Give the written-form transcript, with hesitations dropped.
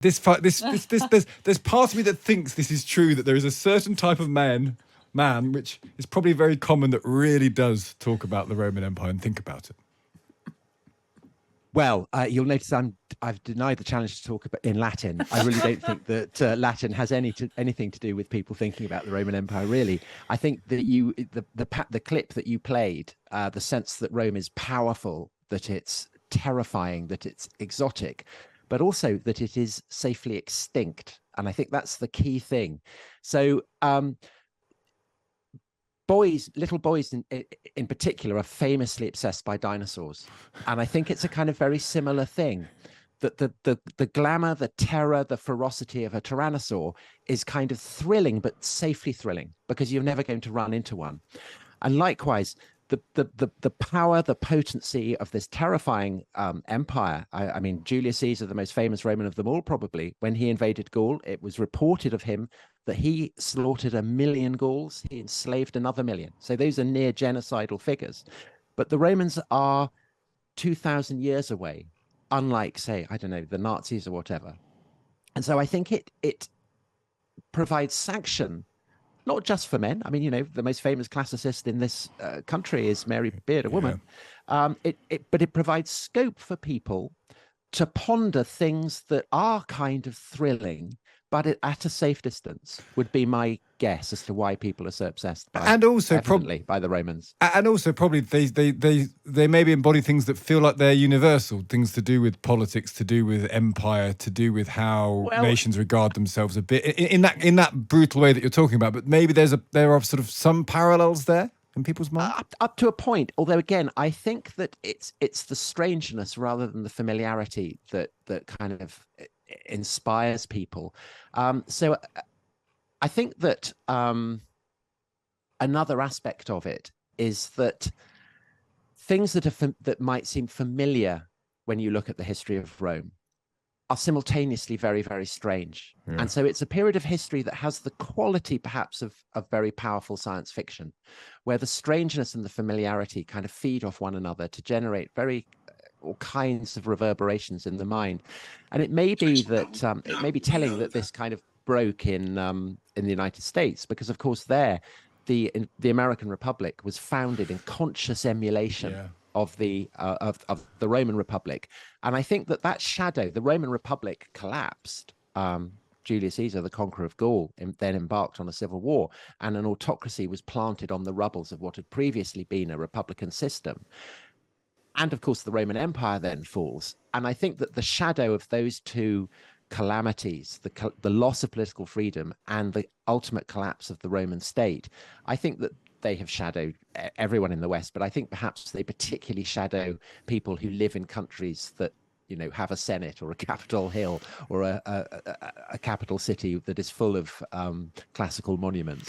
There's part of me that thinks this is true, that there is a certain type of man, which is probably very common, that really does talk about the Roman Empire and think about it. Well, you'll notice I've denied the challenge to talk about in Latin. I really don't think that Latin has anything to do with people thinking about the Roman Empire. Really, I think that the clip that you played, the sense that Rome is powerful, that it's terrifying, that it's exotic, but also that it is safely extinct, and I think that's the key thing. So, little boys in particular, are famously obsessed by dinosaurs, and I think it's a kind of very similar thing, that the glamour, the terror, the ferocity of a tyrannosaur is kind of thrilling, but safely thrilling, because you're never going to run into one. And likewise, the power, the potency of this terrifying empire. I mean, Julius Caesar, the most famous Roman of them all, probably, when he invaded Gaul, it was reported of him that he slaughtered 1 million Gauls, he enslaved another million. So those are near genocidal figures. But the Romans are 2,000 years away, unlike, say, I don't know, the Nazis or whatever. And so I think it provides sanction, not just for men. I mean, you know, the most famous classicist in this country is Mary Beard, a woman. But it provides scope for people to ponder things that are kind of thrilling, but at a safe distance, would be my guess as to why people are so obsessed by, and also by the Romans. And also probably they maybe embody things that feel like they're universal, things to do with politics, to do with empire, to do with how nations regard themselves a bit in that brutal way that you're talking about. But maybe there are sort of some parallels there in people's minds? Up to a point, although again, I think that it's the strangeness rather than the familiarity that kind of inspires people. So I think that another aspect of it is that things that might seem familiar when you look at the history of Rome are simultaneously very, very strange. Yeah. And so it's a period of history that has the quality perhaps of very powerful science fiction, where the strangeness and the familiarity kind of feed off one another to generate all kinds of reverberations in the mind. And it may be that it may be telling that this kind of broke in the United States, because of course the American Republic was founded in conscious emulation of the Roman Republic. And I think that shadow, the Roman Republic collapsed. Julius Caesar, the conqueror of Gaul, then embarked on a civil war, and an autocracy was planted on the rubbles of what had previously been a republican system. And of course, the Roman Empire then falls. And I think that the shadow of those two calamities, the loss of political freedom and the ultimate collapse of the Roman state, I think that they have shadowed everyone in the West, but I think perhaps they particularly shadow people who live in countries that, you know, have a Senate or a Capitol Hill or a capital city that is full of classical monuments.